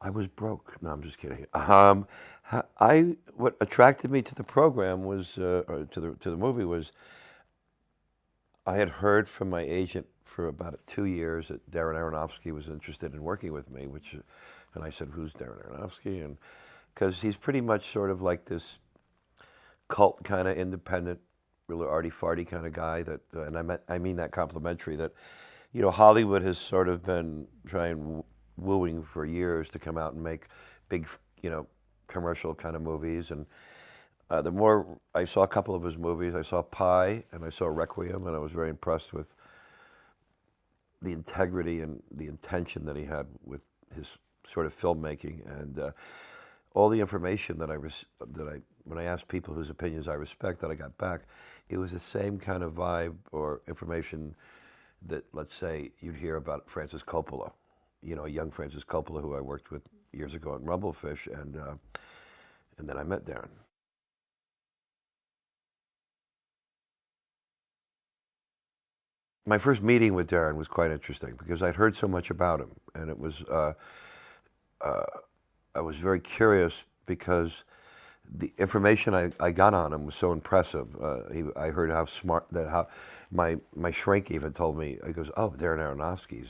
I was broke. No, I'm just kidding. What attracted me to the program was, or to the movie was, I had heard from my agent for about 2 years that Darren Aronofsky was interested in working with me, and I said, "Who's Darren Aronofsky?" And because he's pretty much sort of like this cult kind of independent, really arty farty kind of guy and I mean that complimentary that, Hollywood has sort of been trying wooing for years to come out and make big, you know, commercial kind of movies. And the more I saw a couple of his movies, I saw Pi and I saw Requiem, and I was very impressed with the integrity and the intention that he had with his sort of filmmaking and all the information when I asked people whose opinions I respect that I got back, it was the same kind of vibe or information that, let's say, you'd hear about Francis Coppola, young Francis Coppola, who I worked with years ago at Rumblefish, and then I met Darren. My first meeting with Darren was quite interesting because I'd heard so much about him, and uh, I was very curious because the information I got on him was so impressive. I heard how smart that how my shrink even told me. He goes, "Oh, Darren Aronofsky.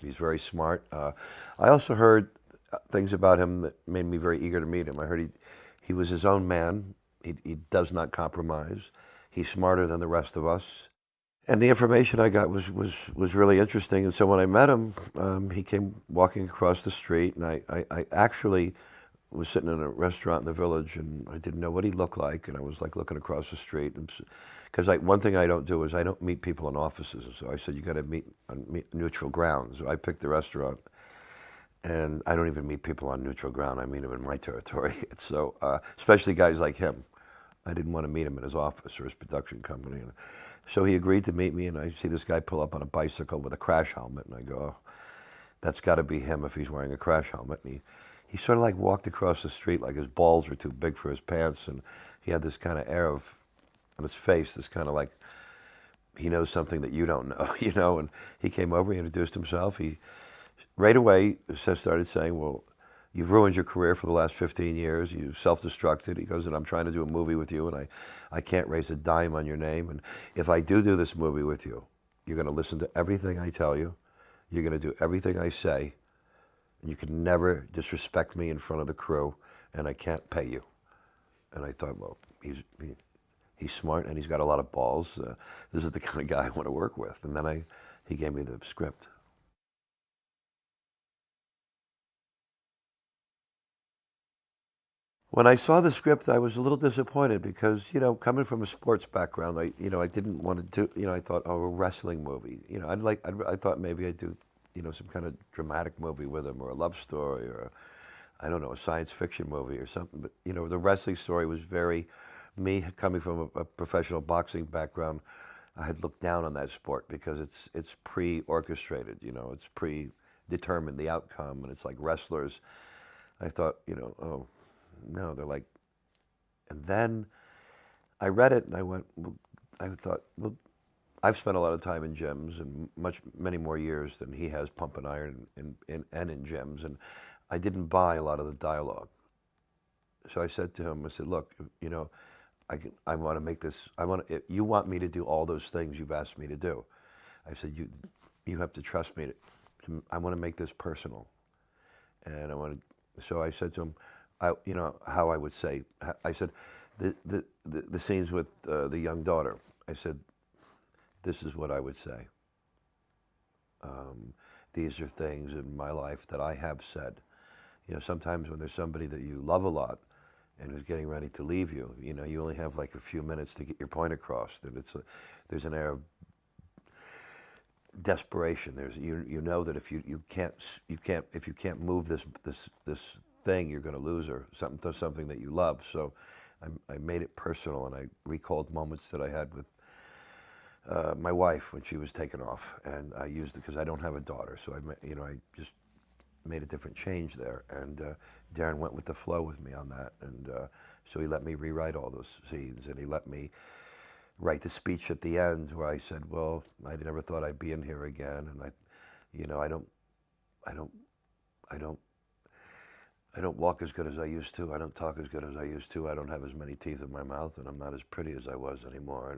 He's very smart." I also heard things about him that made me very eager to meet him. I heard he was his own man. He does not compromise. He's smarter than the rest of us. And the information I got was really interesting. And so when I met him, he came walking across the street, and I actually was sitting in a restaurant in the village, and I didn't know what he looked like, and I was like looking across the street, and because one thing I don't do is I don't meet people in offices, so I said you got to meet on neutral ground. So I picked the restaurant, and I don't even meet people on neutral ground. I meet them in my territory. So especially guys like him, I didn't want to meet him in his office or his production company. And so he agreed to meet me, and I see this guy pull up on a bicycle with a crash helmet, and I go, oh, that's got to be him if he's wearing a crash helmet. And he sort of like walked across the street like his balls were too big for his pants, and he had this kind of air of on his face, this kind of like he knows something that you don't know, And he came over, he introduced himself. He right away started saying, "Well, you've ruined your career for the last 15 years. You self-destructed." He goes, "And I'm trying to do a movie with you, and I can't raise a dime on your name. And if I do this movie with you, you're going to listen to everything I tell you. You're going to do everything I say. And you can never disrespect me in front of the crew, and I can't pay you." And I thought, well, he's smart, and he's got a lot of balls. This is the kind of guy I want to work with. And then he gave me the script. When I saw the script, I was a little disappointed because, coming from a sports background, I didn't want to do, I thought, oh, a wrestling movie. I thought maybe I'd do, some kind of dramatic movie with him or a love story or, I don't know, a science fiction movie or something. But, the wrestling story was very, me coming from a professional boxing background, I had looked down on that sport because it's pre-orchestrated, it's predetermined the outcome, and it's like wrestlers. I thought, oh, no, they're like, and then I read it and I went, well, I thought, well, I've spent a lot of time in gyms and many more years than he has pumping iron and in gyms, and I didn't buy a lot of the dialogue. So I said to him, I said, look, I want to make this, you want me to do all those things you've asked me to do. I said, you have to trust me. I want to make this personal, and so I said to him, how I would say, I said, the scenes with the young daughter, I said, this is what I would say. Um, these are things in my life that I have said. Sometimes when there's somebody that you love a lot and who's getting ready to leave you, you only have like a few minutes to get your point across. That there's an air of desperation. You know that if you can't move this thing, you're going to lose her. Something that you love. So I made it personal, and I recalled moments that I had with my wife when she was taken off, and I used it because I don't have a daughter. So I just made a different change there, and Darren went with the flow with me on that, and so he let me rewrite all those scenes, and he let me write the speech at the end where I said, "Well, I never thought I'd be in here again," and I don't, I don't, I don't walk as good as I used to. I don't talk as good as I used to. I don't have as many teeth in my mouth, and I'm not as pretty as I was anymore.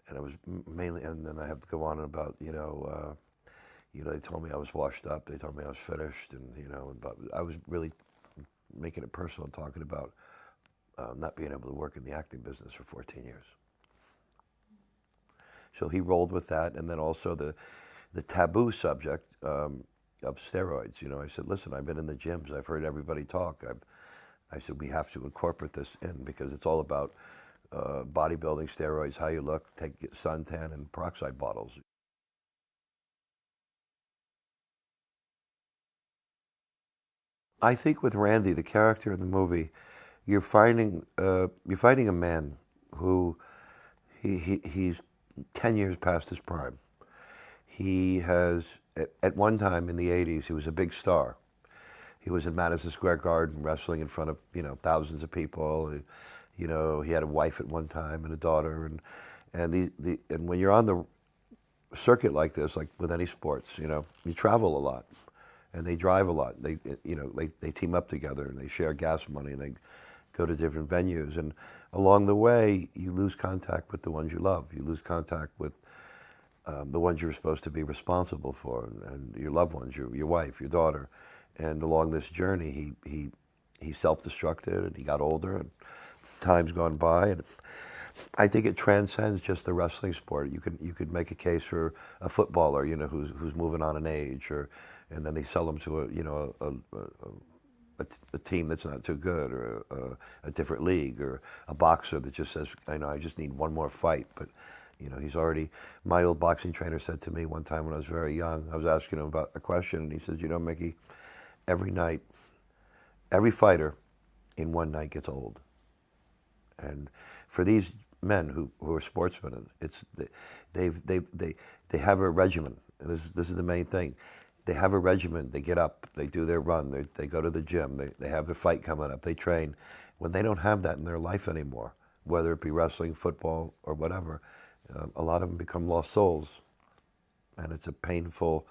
And I was mainly, and then I have to go on about, they told me I was washed up. They told me I was finished, and but I was really making it personal, talking about not being able to work in the acting business for 14 years. So he rolled with that, and then also the taboo subject of steroids. I said, listen, I've been in the gyms. I've heard everybody talk. I said, we have to incorporate this in because it's all about bodybuilding, steroids, how you look, take suntan and peroxide bottles. I think with Randy, the character in the movie, you're finding a man who he's 10 years past his prime. He has at one time in the 80s he was a big star. He was in Madison Square Garden wrestling in front of thousands of people. He had a wife at one time and a daughter, and when you're on the circuit like this, like with any sports, you travel a lot, and they drive a lot. They team up together and they share gas money and they go to different venues. And along the way, you lose contact with the ones you love. You lose contact with the ones you're supposed to be responsible for, and your loved ones, your wife, your daughter. And along this journey, he self-destructed, and he got older, and time's gone by, and I think it transcends just the wrestling sport. You could make a case for a footballer, who's moving on in age, and then they sell them to a team that's not too good, or a different league, or a boxer that just says, I just need one more fight. But he's already. My old boxing trainer said to me one time when I was very young, I was asking him about a question, and he says, Mickey, every night, every fighter in one night gets old. And for these men who are sportsmen, they have a regimen. This is the main thing. They have a regimen. They get up. They do their run. They go to the gym. They have a fight coming up. They train. When they don't have that in their life anymore, whether it be wrestling, football, or whatever, a lot of them become lost souls, and it's a painful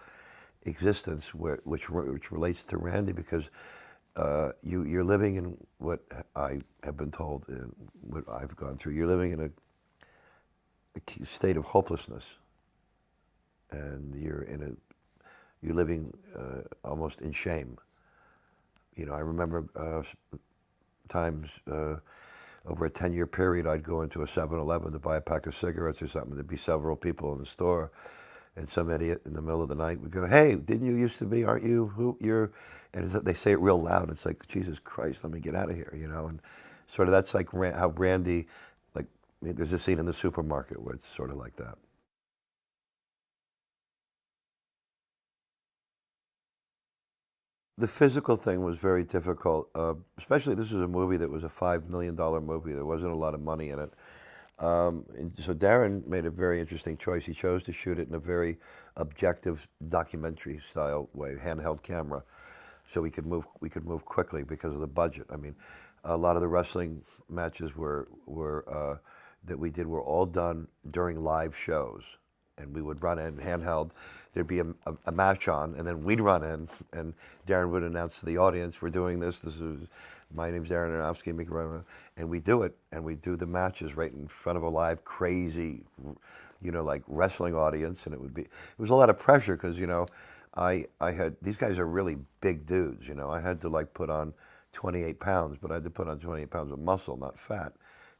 existence which relates to Randy because you're living in what I have been told and what I've gone through. You're living in a state of hopelessness, and you're living almost in shame. I remember times over a 10-year period, I'd go into a 7-Eleven to buy a pack of cigarettes or something. There'd be several people in the store, and some idiot in the middle of the night would go, "Hey, didn't you used to be? Aren't you who you're?" And they say it real loud. It's like, Jesus Christ, let me get out of here, And sort of that's like how Randy, like, there's a scene in the supermarket where it's sort of like that. The physical thing was very difficult, especially this was a movie that was a $5 million movie. There wasn't a lot of money in it. And so Darren made a very interesting choice. He chose to shoot it in a very objective documentary style way, handheld camera, so we could move quickly because of the budget. I mean, a lot of the wrestling matches were that we did were all done during live shows, and we would run in handheld. There'd be a match on, and then we'd run in, and Darren would announce to the audience, "We're doing this. This is my name's Darren Aronofsky," and we do it, and we do the matches right in front of a live, crazy, like wrestling audience, and it was a lot of pressure because I had these guys are really big dudes. I had to like put on 28 pounds, but I had to put on 28 pounds of muscle, not fat,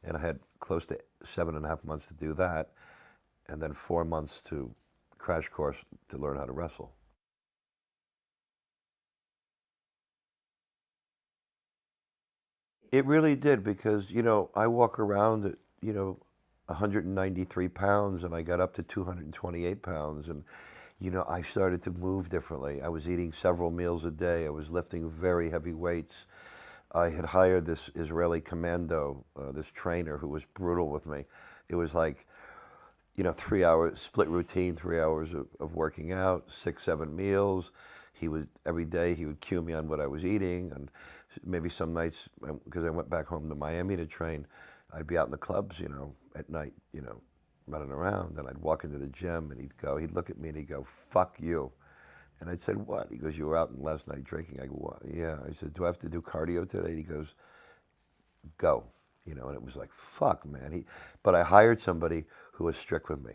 and I had close to 7.5 months to do that, and then 4 months to crash course to learn how to wrestle. It really did because, I walk around at, 193 pounds and I got up to 228 pounds and, I started to move differently. I was eating several meals a day. I was lifting very heavy weights. I had hired this Israeli commando, this trainer who was brutal with me. It was like, 3 hours split routine, 3 hours of working out, 6, 7 meals. Every day he would cue me on what I was eating, and maybe some nights because I went back home to Miami to train, I'd be out in the clubs, at night, running around, and I'd walk into the gym, and he'd look at me and he'd go, "Fuck you," And I said, what? He goes, you were out last night drinking. I go, what? Yeah. I said, do I have to do cardio today? And he goes, go. And it was like, fuck, man. But I hired somebody who was strict with me.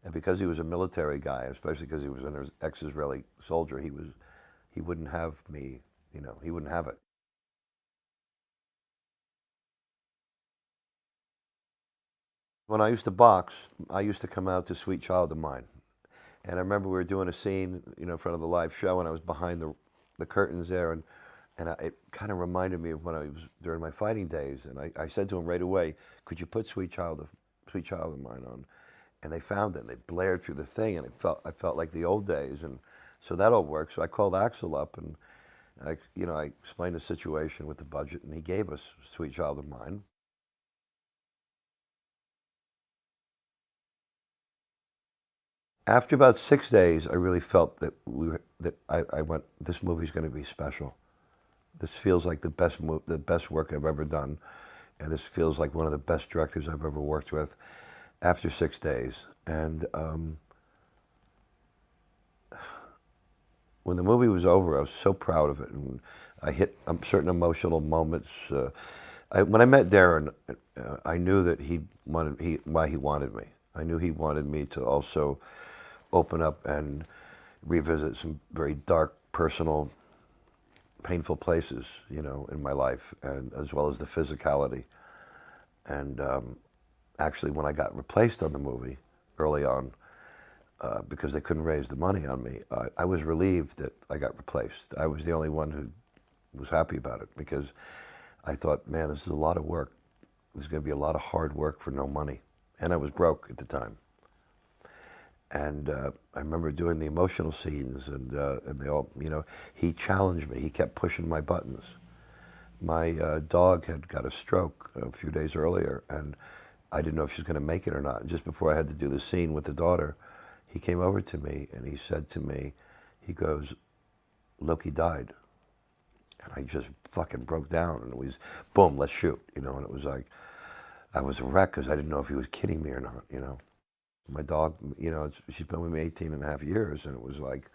And because he was a military guy, especially because he was an ex-Israeli soldier, he wouldn't have me, he wouldn't have it. When I used to box, I used to come out to Sweet Child of Mine. And I remember we were doing a scene, in front of the live show, and I was behind the curtains there, and it kind of reminded me of when I was during my fighting days. And I said to him right away, could you put Sweet Child of Mine on? And they found it, and they blared through the thing, and I felt like the old days. And so that all worked. So I called Axel up, and I explained the situation with the budget, and he gave us Sweet Child of Mine. After about 6 days, I really felt that I went, this movie's going to be special. This feels like the best work I've ever done, and this feels like one of the best directors I've ever worked with. After 6 days, and when the movie was over, I was so proud of it, and I hit certain emotional moments. When I met Darren, I knew that why he wanted me. I knew he wanted me to also open up and revisit some very dark, personal, painful places, in my life, and as well as the physicality. And actually, when I got replaced on the movie early on, because they couldn't raise the money on me, I was relieved that I got replaced. I was the only one who was happy about it, because I thought, man, this is a lot of work. There's going to be a lot of hard work for no money. And I was broke at the time. And I remember doing the emotional scenes, and they all, he challenged me. He kept pushing my buttons. My dog had got a stroke a few days earlier, and I didn't know if she was going to make it or not. And just before I had to do the scene with the daughter, he came over to me and he said to me, he goes, Loki died. And I just fucking broke down, and it was, boom, let's shoot, and it was like, I was a wreck because I didn't know if he was kidding me or not. My dog, she's been with me 18 and a half years, and it was like,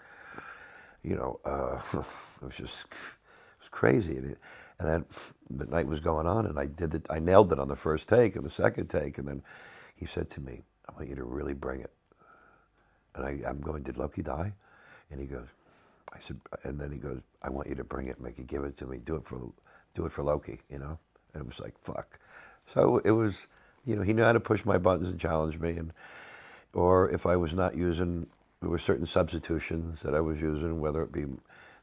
it was just, it was crazy. And then the night was going on, and I nailed it on the first take and the second take, and then he said to me, I want you to really bring it. And I'm going, did Loki die? And he goes, I said, and then he goes, I want you to bring it, make it, give it to me, do it for Loki, And it was like, fuck. So it was, he knew how to push my buttons and challenge me, or if I was not using, there were certain substitutions that I was using, whether it be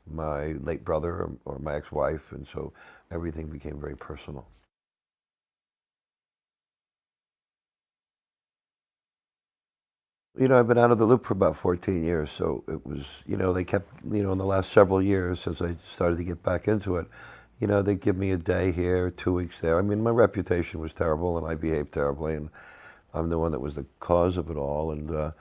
my late brother or my ex-wife, and so everything became very personal. I've been out of the loop for about 14 years, so it was, they kept, in the last several years since I started to get back into it, they give me a day here, 2 weeks there. I mean, my reputation was terrible, and I behaved terribly, and I'm the one that was the cause of it all. And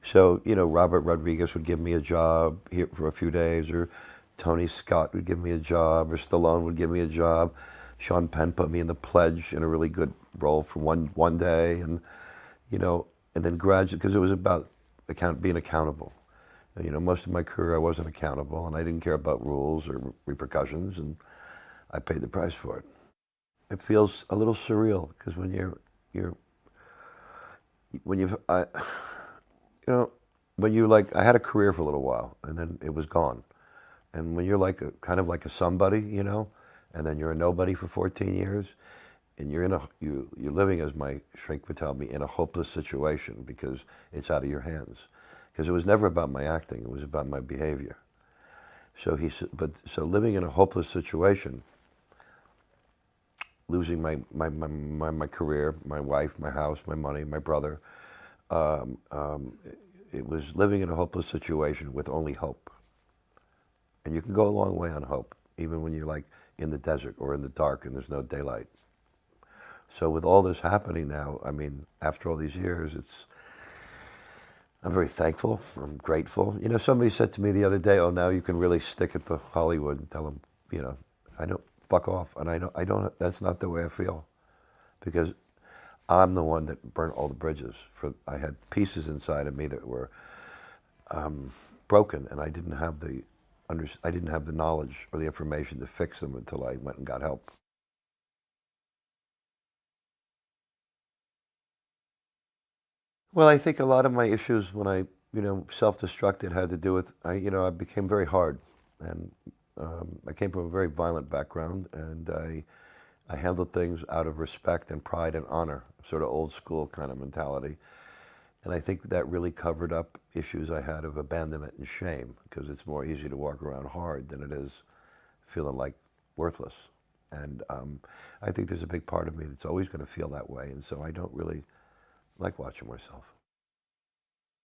so, Robert Rodriguez would give me a job here for a few days, or Tony Scott would give me a job, or Stallone would give me a job. Sean Penn put me in The Pledge in a really good role for one day, and and then gradually, because it was about being accountable. Most of my career I wasn't accountable, and I didn't care about rules or repercussions, and I paid the price for it. It feels a little surreal because you're when you've when you like, I had a career for a little while, and then it was gone. And when you're like kind of like a somebody, and then you're a nobody for 14 years, and you're living, as my shrink would tell me, in a hopeless situation because it's out of your hands. Because it was never about my acting; it was about my behavior. So so living in a hopeless situation, losing my career, my wife, my house, my money, my brother. Um, um, it was living in a hopeless situation with only hope. And you can go a long way on hope, even when you're like in the desert or in the dark and there's no daylight. So with all this happening now, I mean, after all these years, I'm very thankful. I'm grateful. Somebody said to me the other day, "Oh, now you can really stick it to Hollywood and tell them, I don't fuck off." And I don't. That's not the way I feel, because I'm the one that burnt all the bridges. I had pieces inside of me that were broken, and I didn't have the knowledge or the information to fix them until I went and got help. Well, I think a lot of my issues when I, self-destructed had to do with, I became very hard, and I came from a very violent background, and I handled things out of respect and pride and honor, sort of old school kind of mentality. And I think that really covered up issues I had of abandonment and shame, because it's more easy to walk around hard than it is feeling like worthless. And I think there's a big part of me that's always going to feel that way, and so I don't really like watching myself.